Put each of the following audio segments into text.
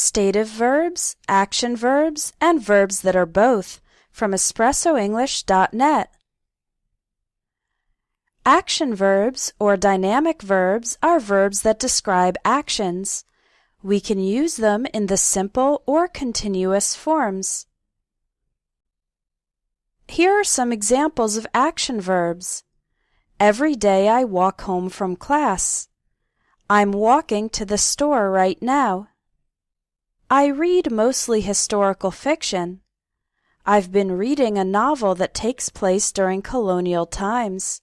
stative verbs, action verbs, and verbs that are both from EspressoEnglish.net. Action verbs or dynamic verbs are verbs that describe actions. We can use them in the simple or continuous forms. Here are some examples of action verbs. Every day I walk home from class. I'm walking to the store right now. I read mostly historical fiction. I've been reading a novel that takes place during colonial times.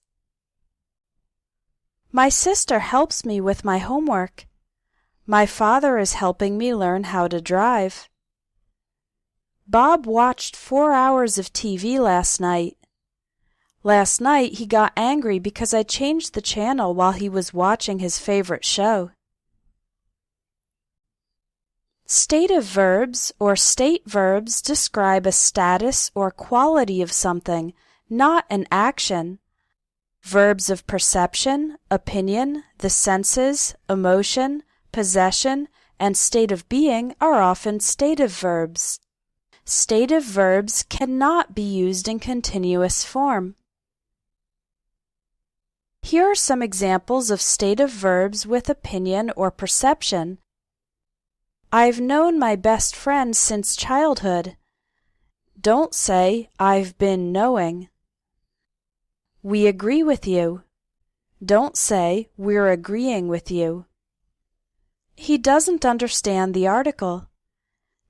My sister helps me with my homework. My father is helping me learn how to drive. Bob watched 4 hours of TV last night. Last night he got angry because I changed the channel while he was watching his favorite show. Stative verbs or state verbs describe a status or quality of something, not an action. Verbs of perception, opinion, the senses, emotion, possession, and state of being are often stative verbs. Stative verbs cannot be used in continuous form. Here are some examples of stative verbs with opinion or perception. I've known my best friend since childhood. Don't say, I've been knowing. We agree with you. Don't say, we're agreeing with you. He doesn't understand the article.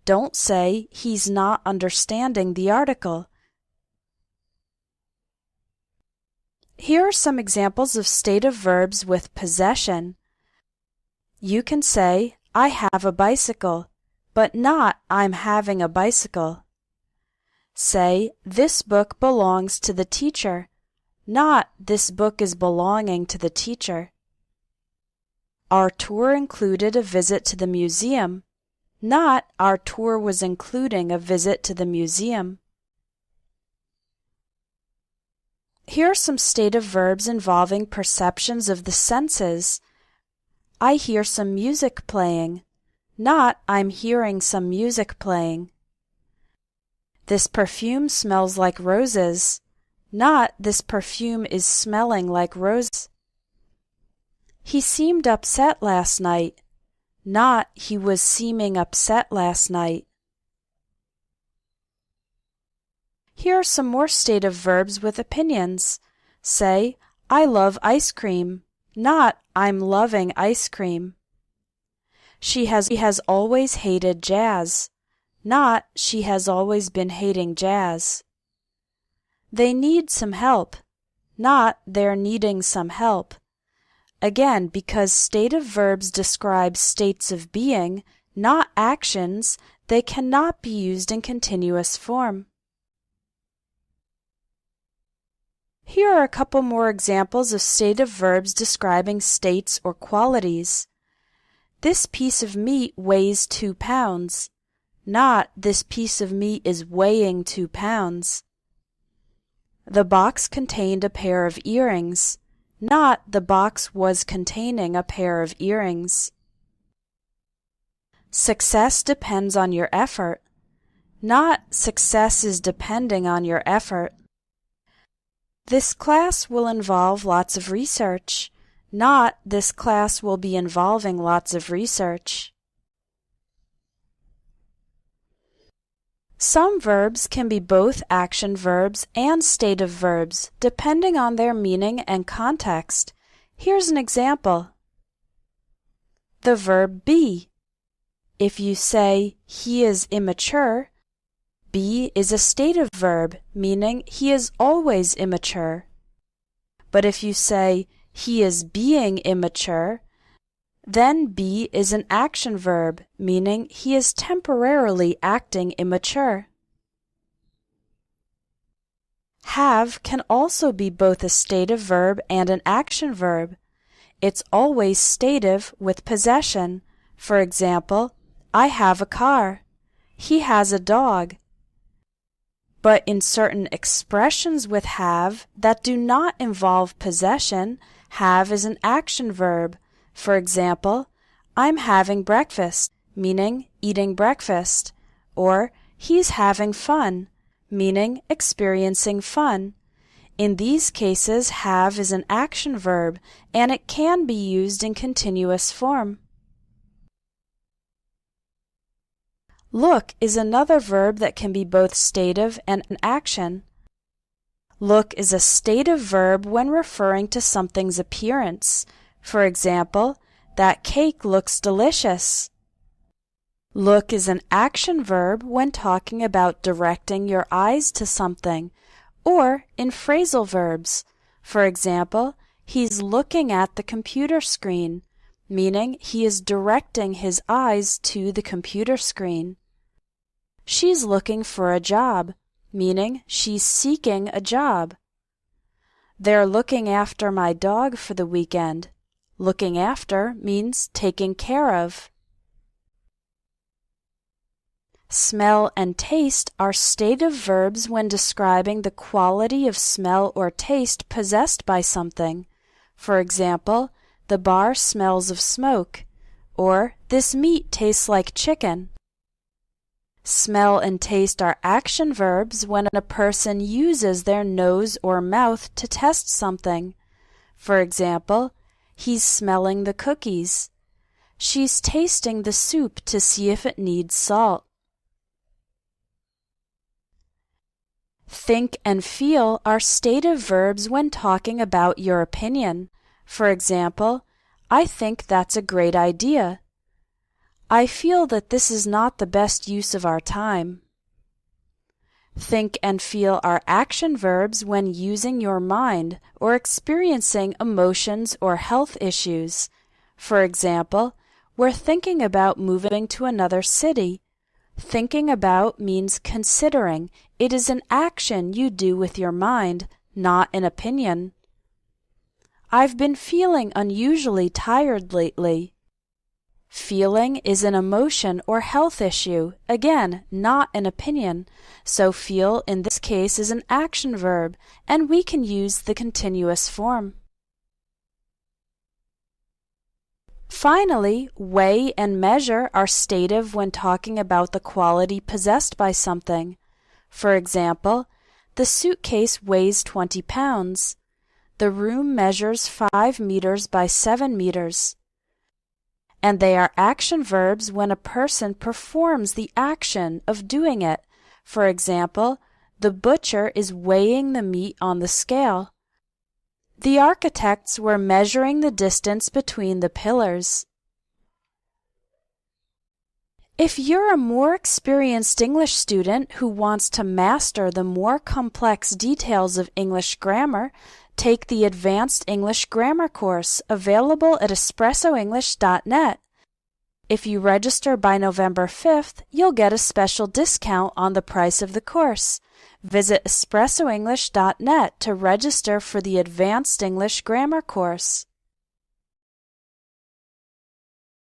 Don't say, he's not understanding the article. Here are some examples of stative verbs with possession. You can say, I have a bicycle, but not I'm having a bicycle. Say, this book belongs to the teacher, not this book is belonging to the teacher. Our tour included a visit to the museum, not our tour was including a visit to the museum. Here are some stative verbs involving perceptions of the senses. I hear some music playing, not I'm hearing some music playing. This perfume smells like roses, not this perfume is smelling like roses. He seemed upset last night, not he was seeming upset last night. Here are some more stative verbs with opinions. Say, I love ice cream, not I'm loving ice cream. She has always hated jazz, not she has always been hating jazz. They need some help, not they're needing some help. Again, because stative verbs describe states of being, not actions, they cannot be used in continuous form. Here are a couple more examples of stative verbs describing states or qualities. This piece of meat weighs 2 pounds, not this piece of meat is weighing 2 pounds. The box contained a pair of earrings, not the box was containing a pair of earrings. Success depends on your effort, not success is depending on your effort. This class will involve lots of research, not this class will be involving lots of research. Some verbs can be both action verbs and stative verbs, depending on their meaning and context. Here's an example. The verb be. If you say, he is immature, be is a stative verb, meaning he is always immature. But if you say, he is being immature, then be is an action verb, meaning he is temporarily acting immature. Have can also be both a stative verb and an action verb. It's always stative with possession. For example, I have a car. He has a dog. But in certain expressions with have that do not involve possession, have is an action verb. For example, I'm having breakfast, meaning eating breakfast, or he's having fun, meaning experiencing fun. In these cases, have is an action verb, and it can be used in continuous form. Look is another verb that can be both stative and an action. Look is a stative verb when referring to something's appearance. For example, that cake looks delicious. Look is an action verb when talking about directing your eyes to something, or in phrasal verbs. For example, he's looking at the computer screen, meaning he is directing his eyes to the computer screen. She's looking for a job, meaning she's seeking a job. They're looking after my dog for the weekend. Looking after means taking care of. Smell and taste are stative verbs when describing the quality of smell or taste possessed by something. For example, the bar smells of smoke, or this meat tastes like chicken. Smell and taste are action verbs when a person uses their nose or mouth to test something. For example, he's smelling the cookies. She's tasting the soup to see if it needs salt. Think and feel are stative verbs when talking about your opinion. For example, I think that's a great idea. I feel that this is not the best use of our time. Think and feel are action verbs when using your mind or experiencing emotions or health issues. For example, we're thinking about moving to another city. Thinking about means considering. It is an action you do with your mind, not an opinion. I've been feeling unusually tired lately. Feeling is an emotion or health issue, again, not an opinion, so feel in this case is an action verb, and we can use the continuous form. Finally, weigh and measure are stative when talking about the quality possessed by something. For example, the suitcase weighs 20 pounds. The room measures 5 meters by 7 meters. And they are action verbs when a person performs the action of doing it. For example, the butcher is weighing the meat on the scale. The architects were measuring the distance between the pillars. If you're a more experienced English student who wants to master the more complex details of English grammar, take the Advanced English Grammar course available at espressoenglish.net. If you register by November 5th, you'll get a special discount on the price of the course. Visit espressoenglish.net to register for the Advanced English Grammar course.